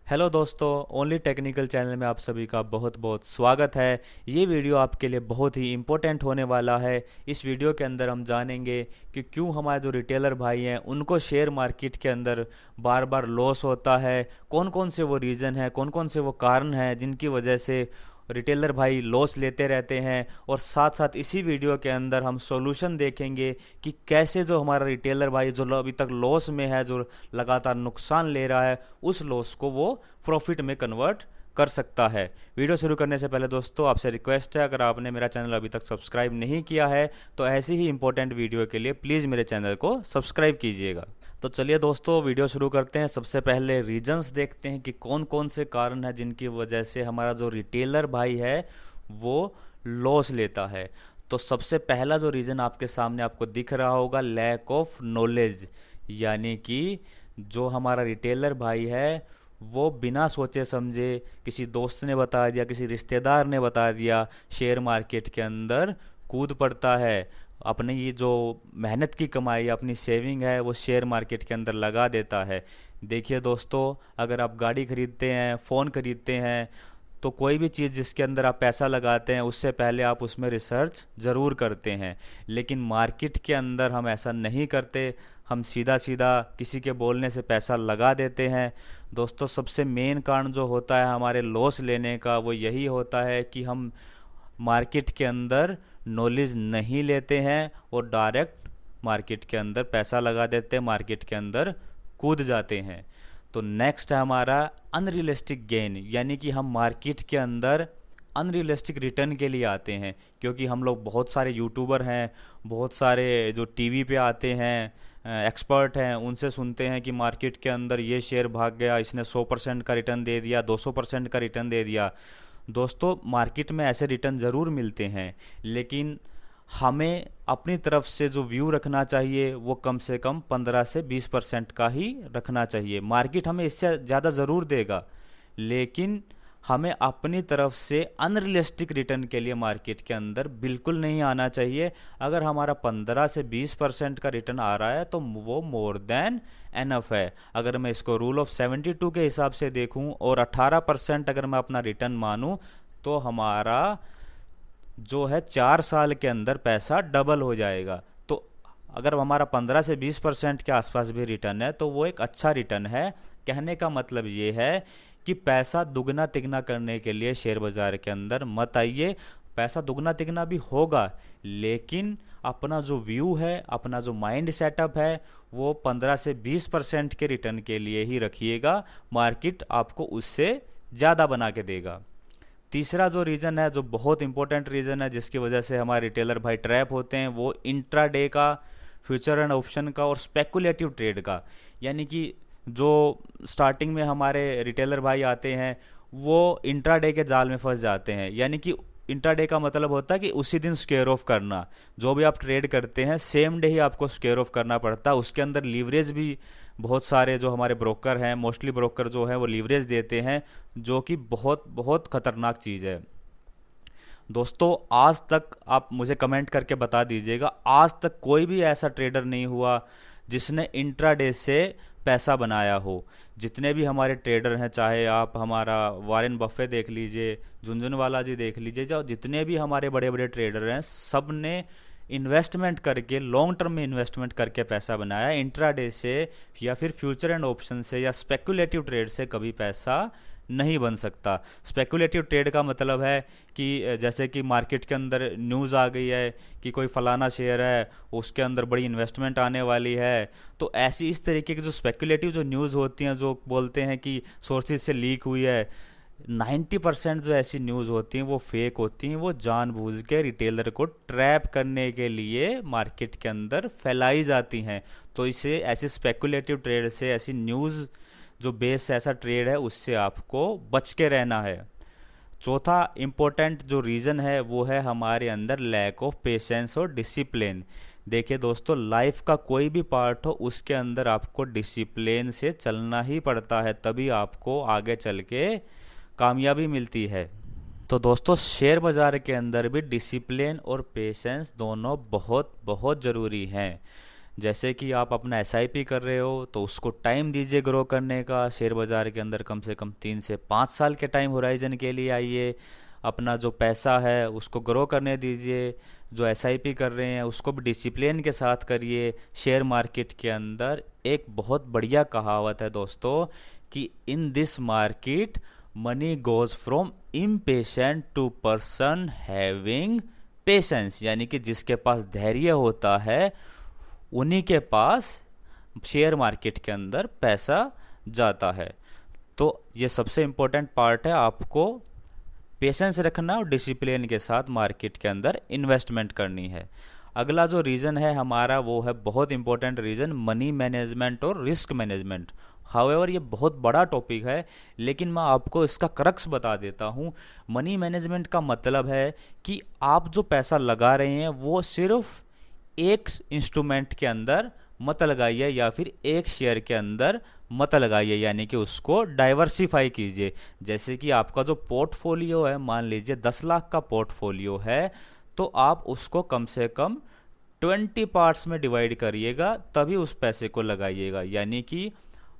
Hello दोस्तों, only technical channel में आप सभी का बहुत बहुत स्वागत है। ये वीडियो आपके लिए बहुत ही इम्पोर्टेंट होने वाला है। इस वीडियो के अंदर हम जानेंगे कि क्यों हमारे जो रिटेलर भाई हैं उनको शेयर मार्केट के अंदर बार बार लॉस होता है, कौन कौन से वो रीज़न है, कौन कौन से वो कारण हैं जिनकी वजह से रिटेलर भाई लॉस लेते रहते हैं। और साथ साथ इसी वीडियो के अंदर हम सॉल्यूशन देखेंगे कि कैसे जो हमारा रिटेलर भाई जो अभी तक लॉस में है, जो लगातार नुकसान ले रहा है, उस लॉस को वो प्रॉफिट में कन्वर्ट कर सकता है। वीडियो शुरू करने से पहले दोस्तों आपसे रिक्वेस्ट है, अगर आपने मेरा चैनल अभी तक सब्सक्राइब नहीं किया है तो ऐसी ही इंपॉर्टेंट वीडियो के लिए प्लीज़ मेरे चैनल को सब्सक्राइब कीजिएगा। तो चलिए दोस्तों वीडियो शुरू करते हैं। सबसे पहले रीजंस देखते हैं कि कौन कौन से कारण हैं जिनकी वजह से हमारा जो रिटेलर भाई है वो लॉस लेता है। तो सबसे पहला जो रीज़न आपके सामने आपको दिख रहा होगा, लैक ऑफ नॉलेज, यानी कि जो हमारा रिटेलर भाई है वो बिना सोचे समझे किसी दोस्त ने बता दिया, किसी रिश्तेदार ने बता दिया, शेयर मार्केट के अंदर कूद पड़ता है। अपने ये जो मेहनत की कमाई, अपनी सेविंग है, वो शेयर मार्केट के अंदर लगा देता है। देखिए दोस्तों, अगर आप गाड़ी खरीदते हैं, फ़ोन खरीदते हैं, तो कोई भी चीज़ जिसके अंदर आप पैसा लगाते हैं उससे पहले आप उसमें रिसर्च ज़रूर करते हैं। लेकिन मार्केट के अंदर हम ऐसा नहीं करते, हम सीधा सीधा किसी के बोलने से पैसा लगा देते हैं। दोस्तों, सबसे मेन कारण जो होता है हमारे लॉस लेने का वो यही होता है कि हम मार्केट के अंदर नॉलेज नहीं लेते हैं और डायरेक्ट मार्केट के अंदर पैसा लगा देते हैं, मार्केट के अंदर कूद जाते हैं। तो नेक्स्ट है हमारा अनरियलिस्टिक गेन, यानी कि हम मार्केट के अंदर अनरियलिस्टिक रिटर्न के लिए आते हैं। क्योंकि हम लोग बहुत सारे यूट्यूबर हैं, बहुत सारे जो टीवी पे आते हैं एक्सपर्ट हैं, उनसे सुनते हैं कि मार्केट के अंदर ये शेयर भाग गया, इसने 100% का रिटर्न दे दिया, 200% का रिटर्न दे दिया। दोस्तों, मार्केट में ऐसे रिटर्न ज़रूर मिलते हैं, लेकिन हमें अपनी तरफ से जो व्यू रखना चाहिए वो कम से कम 15 से 20% का ही रखना चाहिए। मार्केट हमें इससे ज़्यादा ज़रूर देगा, लेकिन हमें अपनी तरफ से अनरियलिस्टिक रिटर्न के लिए मार्केट के अंदर बिल्कुल नहीं आना चाहिए। अगर हमारा 15 से 20% का रिटर्न आ रहा है तो वो मोर देन एनफ है। अगर मैं इसको रूल ऑफ 72 के हिसाब से देखूं और 18% अगर मैं अपना रिटर्न मानूं तो हमारा जो है 4 साल के अंदर पैसा डबल हो जाएगा। तो अगर हमारा 15 से 20% के आसपास भी रिटर्न है तो वो एक अच्छा रिटर्न है। कहने का मतलब ये है कि पैसा दुगना तिगना करने के लिए शेयर बाजार के अंदर मत आइए। पैसा दुगना तिगना भी होगा, लेकिन अपना जो व्यू है, अपना जो माइंड सेटअप है वो 15 से 20% के रिटर्न के लिए ही रखिएगा। मार्केट आपको उससे ज़्यादा बना के देगा। तीसरा जो रीज़न है, जो बहुत इंपॉर्टेंट रीज़न है जिसकी वजह से हमारे रिटेलर भाई ट्रैप होते हैं, वो इंट्राडे का, फ्यूचर एंड ऑप्शन का और स्पेकुलेटिव ट्रेड का। यानी कि जो स्टार्टिंग में हमारे रिटेलर भाई आते हैं वो इंट्राडे के जाल में फंस जाते हैं। यानी कि इंट्राडे का मतलब होता है कि उसी दिन स्क्वेयर ऑफ करना। जो भी आप ट्रेड करते हैं सेम डे ही आपको स्क्वेयर ऑफ करना पड़ता है। उसके अंदर लीवरेज भी बहुत सारे जो हमारे ब्रोकर हैं, मोस्टली ब्रोकर जो हैं वो लीवरेज देते हैं, जो कि बहुत बहुत ख़तरनाक चीज़ है। दोस्तों, आज तक आप मुझे कमेंट करके बता दीजिएगा, आज तक कोई भी ऐसा ट्रेडर नहीं हुआ जिसने इंट्राडे से पैसा बनाया हो। जितने भी हमारे ट्रेडर हैं, चाहे आप हमारा वारेन बफे देख लीजिए, झुनझुनवाला जी देख लीजिए, जो जितने भी हमारे बड़े बड़े ट्रेडर हैं, सब ने इन्वेस्टमेंट करके, लॉन्ग टर्म में इन्वेस्टमेंट करके पैसा बनाया। इंट्राडे से या फिर फ्यूचर एंड ऑप्शन से या स्पेकुलेटिव ट्रेड से कभी पैसा नहीं बन सकता। स्पेकुलेटिव ट्रेड का मतलब है कि जैसे कि मार्केट के अंदर न्यूज़ आ गई है कि कोई फलाना शेयर है, उसके अंदर बड़ी इन्वेस्टमेंट आने वाली है, तो ऐसी इस तरीके की जो स्पेकुलेटिव जो न्यूज़ होती हैं, जो बोलते हैं कि सोर्सेज से लीक हुई है, 90% जो ऐसी न्यूज़ होती हैं वो फेक होती हैं। वो जानबूझ के रिटेलर को ट्रैप करने के लिए मार्केट के अंदर फैलाई जाती हैं। तो इसे ऐसी स्पेकुलेटिव ट्रेड से, ऐसी न्यूज़ जो बेस ऐसा ट्रेड है, उससे आपको बच के रहना है। चौथा इम्पोर्टेंट जो रीज़न है वो है हमारे अंदर लैक ऑफ पेशेंस और डिसिप्लिन। देखिए दोस्तों, लाइफ का कोई भी पार्ट हो उसके अंदर आपको डिसिप्लिन से चलना ही पड़ता है, तभी आपको आगे चल के कामयाबी मिलती है। तो दोस्तों, शेयर बाज़ार के अंदर भी डिसिप्लिन और पेशेंस दोनों बहुत बहुत ज़रूरी हैं। जैसे कि आप अपना एसआईपी कर रहे हो तो उसको टाइम दीजिए ग्रो करने का। शेयर बाज़ार के अंदर कम से कम 3 से 5 साल के टाइम होराइजन के लिए आइए। अपना जो पैसा है उसको ग्रो करने दीजिए। जो एसआईपी कर रहे हैं उसको भी डिसिप्लिन के साथ करिए। शेयर मार्केट के अंदर एक बहुत बढ़िया कहावत है दोस्तों कि in this market money goes from impatient to person having patience, यानी कि जिसके पास धैर्य होता है उन्हीं के पास शेयर मार्केट के अंदर पैसा जाता है। तो ये सबसे इम्पोर्टेंट पार्ट है, आपको पेशेंस रखना और डिसिप्लिन के साथ मार्केट के अंदर इन्वेस्टमेंट करनी है। अगला जो रीज़न है हमारा वो है बहुत इंपॉर्टेंट रीज़न, मनी मैनेजमेंट और रिस्क मैनेजमेंट। हाउएवर ये बहुत बड़ा टॉपिक है, लेकिन मैं आपको इसका क्रक्स बता देता हूँ। मनी मैनेजमेंट का मतलब है कि आप जो पैसा लगा रहे हैं वो सिर्फ एक इंस्ट्रूमेंट के अंदर मत लगाइए या फिर एक शेयर के अंदर मत लगाइए, यानी कि उसको डाइवर्सिफाई कीजिए। जैसे कि आपका जो पोर्टफोलियो है, मान लीजिए 10 लाख का पोर्टफोलियो है, तो आप उसको कम से कम 20 पार्ट्स में डिवाइड करिएगा, तभी उस पैसे को लगाइएगा। यानी कि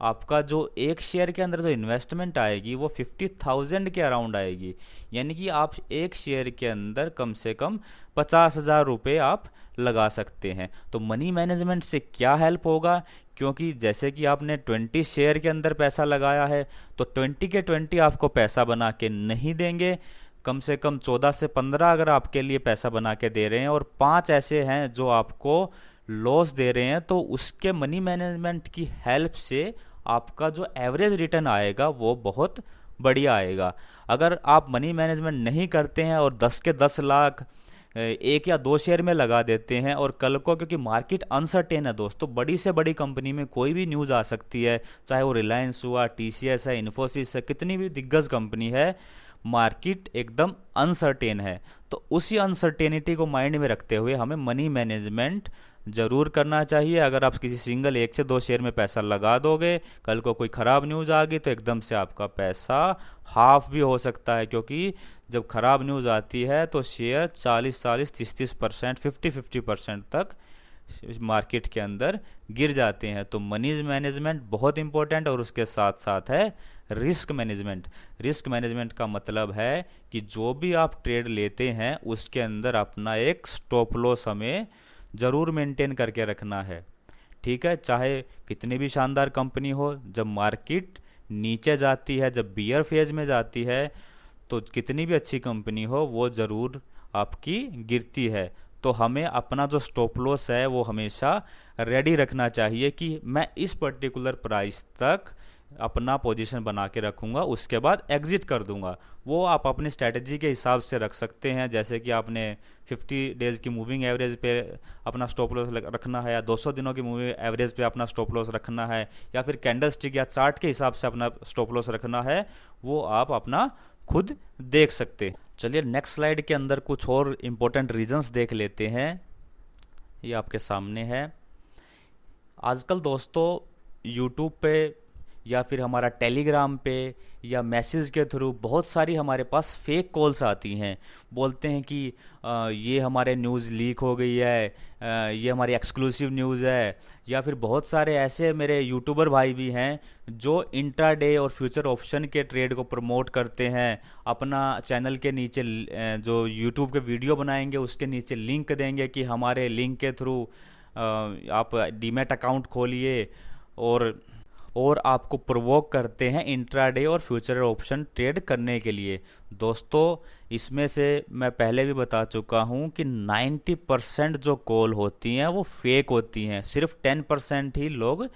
आपका जो एक शेयर के अंदर जो इन्वेस्टमेंट आएगी वो 50,000 के अराउंड आएगी। यानी कि आप एक शेयर के अंदर कम से कम 50,000 रुपये आप लगा सकते हैं। तो मनी मैनेजमेंट से क्या हेल्प होगा, क्योंकि जैसे कि आपने 20 शेयर के अंदर पैसा लगाया है तो 20 के 20 आपको पैसा बना के नहीं देंगे। कम से कम 14 से 15 अगर आपके लिए पैसा बना के दे रहे हैं और 5 ऐसे हैं जो आपको लॉस दे रहे हैं, तो उसके मनी मैनेजमेंट की हेल्प से आपका जो एवरेज रिटर्न आएगा वो बहुत बढ़िया आएगा। अगर आप मनी मैनेजमेंट नहीं करते हैं और 10 के 10 लाख एक या दो शेयर में लगा देते हैं और कल को, क्योंकि मार्केट अनसर्टेन है दोस्तों, बड़ी से बड़ी कंपनी में कोई भी न्यूज़ आ सकती है, चाहे वो रिलायंस हुआ, टीसीएस है, इन्फोसिस है, कितनी भी दिग्गज कंपनी है, मार्केट एकदम अनसर्टेन है। तो उसी अनसर्टेनिटी को माइंड में रखते हुए हमें मनी मैनेजमेंट ज़रूर करना चाहिए। अगर आप किसी सिंगल 1 से 2 शेयर में पैसा लगा दोगे, कल को कोई ख़राब न्यूज़ आ गई तो एकदम से आपका पैसा हाफ भी हो सकता है, क्योंकि जब ख़राब न्यूज़ आती है तो शेयर 40-40, 30-30%, 50-50% तक मार्केट के अंदर गिर जाते हैं। तो मनी मैनेजमेंट बहुत इंपॉर्टेंट, और उसके साथ साथ है रिस्क मैनेजमेंट। रिस्क मैनेजमेंट का मतलब है कि जो भी आप ट्रेड लेते हैं उसके अंदर अपना एक स्टॉप लॉस हमें ज़रूर मेंटेन करके रखना है। ठीक है, चाहे कितनी भी शानदार कंपनी हो, जब मार्केट नीचे जाती है, जब बियर फेज में जाती है, तो कितनी भी अच्छी कंपनी हो वो ज़रूर आपकी गिरती है। तो हमें अपना जो स्टॉप लॉस है वो हमेशा रेडी रखना चाहिए कि मैं इस पर्टिकुलर प्राइस तक अपना पोजीशन बना के रखूँगा, उसके बाद एग्ज़िट कर दूंगा। वो आप अपनी स्ट्रैटेजी के हिसाब से रख सकते हैं। जैसे कि आपने 50 डेज़ की मूविंग एवरेज पे अपना स्टॉप लॉस रखना है, या 200 दिनों की मूविंग एवरेज पे अपना स्टॉप लॉस रखना है, या फिर कैंडल स्टिक या चार्ट के हिसाब से अपना स्टॉप लॉस रखना है, वो आप अपना खुद देख सकते। चलिए नेक्स्ट स्लाइड के अंदर कुछ और इम्पोर्टेंट रीजंस देख लेते हैं। ये आपके सामने है। आजकल दोस्तों यूट्यूब पे या फिर हमारा टेलीग्राम पे या मैसेज के थ्रू बहुत सारी हमारे पास फेक कॉल्स आती हैं। बोलते हैं कि ये हमारे न्यूज़ लीक हो गई है, ये हमारी एक्सक्लूसिव न्यूज़ है। या फिर बहुत सारे ऐसे मेरे यूट्यूबर भाई भी हैं जो इंट्राडे और फ्यूचर ऑप्शन के ट्रेड को प्रमोट करते हैं। अपना चैनल के नीचे जो यूट्यूब के वीडियो बनाएंगे उसके नीचे लिंक देंगे कि हमारे लिंक के थ्रू आप डीमैट अकाउंट खोलिए, और आपको प्रोवोक करते हैं इंट्राडे और फ्यूचर ऑप्शन ट्रेड करने के लिए। दोस्तों इसमें से मैं पहले भी बता चुका हूं कि 90% जो कॉल होती हैं वो फेक होती हैं, सिर्फ 10% ही लोग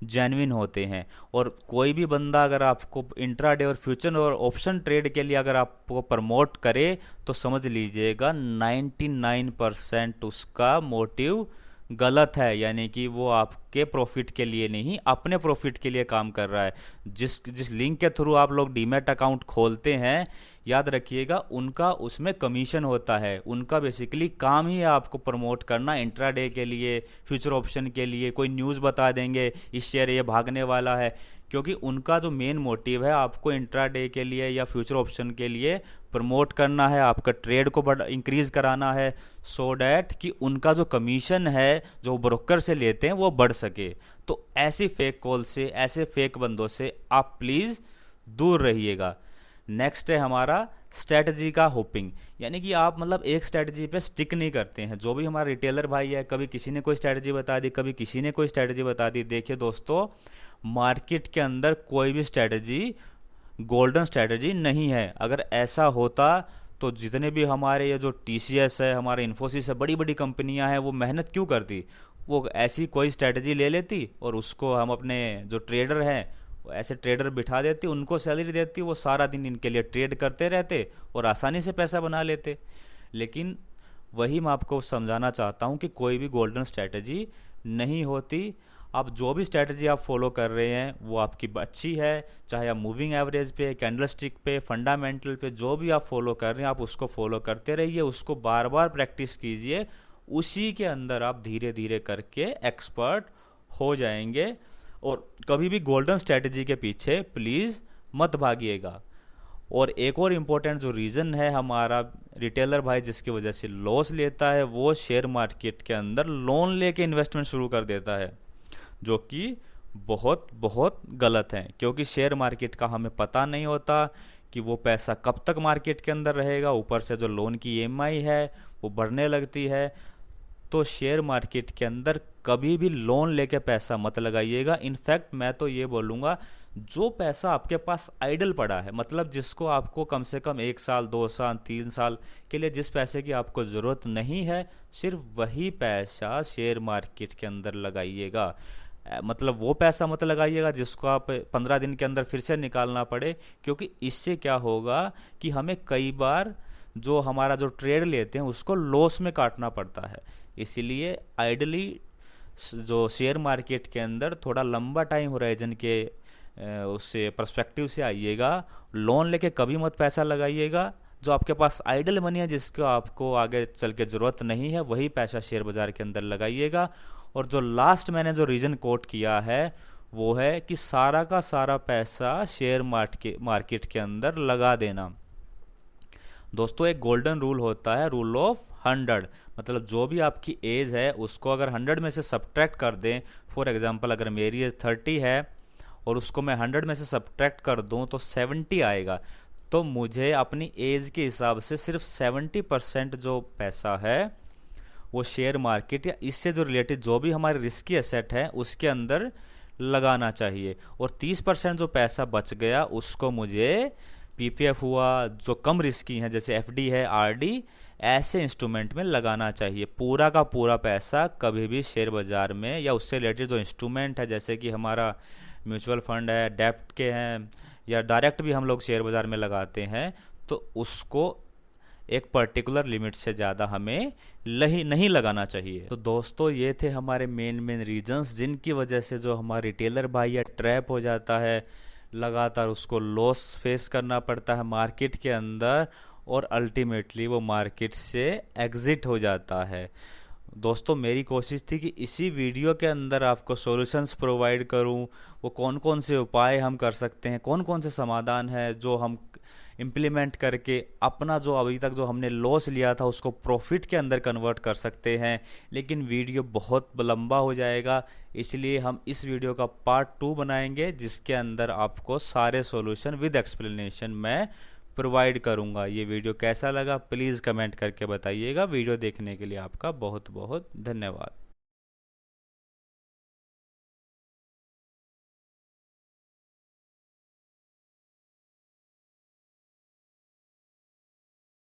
जेन्युइन होते हैं। और कोई भी बंदा अगर आपको इंट्राडे और फ्यूचर और ऑप्शन ट्रेड के लिए अगर आपको प्रमोट करे तो समझ लीजिएगा 99% उसका मोटिव गलत है, यानी कि वो आपके प्रॉफिट के लिए नहीं, अपने प्रॉफिट के लिए काम कर रहा है। जिस लिंक के थ्रू आप लोग डीमैट अकाउंट खोलते हैं, याद रखिएगा उनका उसमें कमीशन होता है। उनका बेसिकली काम ही है आपको प्रमोट करना इंट्राडे के लिए, फ्यूचर ऑप्शन के लिए। कोई न्यूज़ बता देंगे इस शेयर ये भागने वाला है, क्योंकि उनका जो मेन मोटिव है आपको इंट्राडे के लिए या फ्यूचर ऑप्शन के लिए प्रमोट करना है, आपका ट्रेड को इंक्रीज कराना है, सो डैट कि उनका जो कमीशन है जो ब्रोकर से लेते हैं वो बढ़ सके। तो ऐसी फेक कॉल से, ऐसे फेक बंदों से आप प्लीज़ दूर रहिएगा। नेक्स्ट है हमारा स्ट्रेटजी का होपिंग, यानी कि आप मतलब एक स्ट्रेटजी पे स्टिक नहीं करते हैं। जो भी हमारा रिटेलर भाई है, कभी किसी ने कोई स्ट्रेटजी बता दी, कभी किसी ने कोई स्ट्रेटजी बता दी। देखिए दोस्तों, मार्केट के अंदर कोई भी स्ट्रेटजी गोल्डन स्ट्रेटजी नहीं है। अगर ऐसा होता तो जितने भी हमारे ये जो TCS है, हमारे इन्फोसिस है, बड़ी बड़ी कंपनियां हैं, वो मेहनत क्यों करती? वो ऐसी कोई स्ट्रेटजी ले लेती और उसको हम अपने जो ट्रेडर हैं ऐसे ट्रेडर बिठा देती, उनको सैलरी देती, वो सारा दिन इनके लिए ट्रेड करते रहते और आसानी से पैसा बना लेते। लेकिन वही मैं आपको समझाना चाहता हूँ कि कोई भी गोल्डन स्ट्रैटेजी नहीं होती। आप जो भी स्ट्रैटेजी आप फॉलो कर रहे हैं वो आपकी अच्छी है, चाहे आप मूविंग एवरेज पे, कैंडल स्टिक पे, फंडामेंटल पे, जो भी आप फॉलो कर रहे हैं आप उसको फॉलो करते रहिए, उसको बार बार प्रैक्टिस कीजिए। उसी के अंदर आप धीरे धीरे करके एक्सपर्ट हो जाएंगे। और कभी भी गोल्डन स्ट्रैटेजी के पीछे प्लीज़ मत भागिएगा। और एक और इम्पोर्टेंट जो रीज़न है हमारा रिटेलर भाई जिसकी वजह से लॉस लेता है, वो शेयर मार्केट के अंदर लोन लेके इन्वेस्टमेंट शुरू कर देता है, जो कि बहुत बहुत गलत है। क्योंकि शेयर मार्केट का हमें पता नहीं होता कि वो पैसा कब तक मार्केट के अंदर रहेगा। ऊपर से जो लोन की EMI है वो बढ़ने लगती है। तो शेयर मार्केट के अंदर कभी भी लोन लेके पैसा मत लगाइएगा। इनफैक्ट मैं तो ये बोलूँगा, जो पैसा आपके पास आइडल पड़ा है, मतलब जिसको आपको कम से कम 1 साल, 2 साल, 3 साल के लिए जिस पैसे की आपको ज़रूरत नहीं है, सिर्फ वही पैसा शेयर मार्केट के अंदर लगाइएगा। मतलब वो पैसा मत लगाइएगा जिसको आप 15 दिन के अंदर फिर से निकालना पड़े। क्योंकि इससे क्या होगा कि हमें कई बार जो हमारा जो ट्रेड लेते हैं उसको लॉस में काटना पड़ता है। इसीलिए आइडली जो शेयर मार्केट के अंदर थोड़ा लंबा टाइम होराइजन के उससे पर्सपेक्टिव से आइएगा। लोन लेके कभी मत पैसा लगाइएगा। जो आपके पास आइडल मनी है जिसको आपको आगे चल के ज़रूरत नहीं है, वही पैसा शेयर बाज़ार के अंदर लगाइएगा। और जो लास्ट मैंने जो रीज़न कोट किया है वो है कि सारा का सारा पैसा शेयर मार्केट के अंदर लगा देना। दोस्तों, एक गोल्डन रूल होता है, रूल ऑफ 100। मतलब जो भी आपकी एज है उसको अगर 100 में से सब्ट्रैक्ट कर दें, फॉर एग्जांपल अगर मेरी एज 30 है और उसको मैं 100 में से सब्ट्रैक्ट कर दूं तो 70 आएगा। तो मुझे अपनी एज के हिसाब से सिर्फ 70% जो पैसा है वो शेयर मार्केट या इससे जो रिलेटेड जो भी हमारे रिस्की एसेट है उसके अंदर लगाना चाहिए। और 30% जो पैसा बच गया उसको मुझे PPF हुआ, जो कम रिस्की हैं जैसे FD है, RD, ऐसे इंस्ट्रूमेंट में लगाना चाहिए। पूरा का पूरा पैसा कभी भी शेयर बाज़ार में या उससे रिलेटेड जो इंस्ट्रूमेंट है जैसे कि हमारा म्यूचुअल फंड है, डेप्ट के हैं, या डायरेक्ट भी हम लोग शेयर बाज़ार में लगाते हैं, तो उसको एक पर्टिकुलर लिमिट से ज़्यादा हमें नहीं लगाना चाहिए। तो दोस्तों, ये थे हमारे मेन रीजंस जिनकी वजह से जो हमारा रिटेलर भाई या ट्रैप हो जाता है, लगातार उसको लॉस फेस करना पड़ता है मार्केट के अंदर और अल्टीमेटली वो मार्केट से एग्ज़िट हो जाता है। दोस्तों, मेरी कोशिश थी कि इसी वीडियो के अंदर आपको सॉल्यूशंस प्रोवाइड करूं। वो कौन कौन से उपाय हम कर सकते हैं, कौन कौन से समाधान है जो हम इम्प्लीमेंट करके अपना जो अभी तक जो हमने लॉस लिया था उसको प्रॉफिट के अंदर कन्वर्ट कर सकते हैं। लेकिन वीडियो बहुत लंबा हो जाएगा, इसलिए हम इस वीडियो का पार्ट 2 बनाएंगे जिसके अंदर आपको सारे सॉल्यूशन विद एक्सप्लेनेशन मैं प्रोवाइड करूंगा। ये वीडियो कैसा लगा प्लीज़ कमेंट करके बताइएगा। वीडियो देखने के लिए आपका बहुत बहुत धन्यवाद।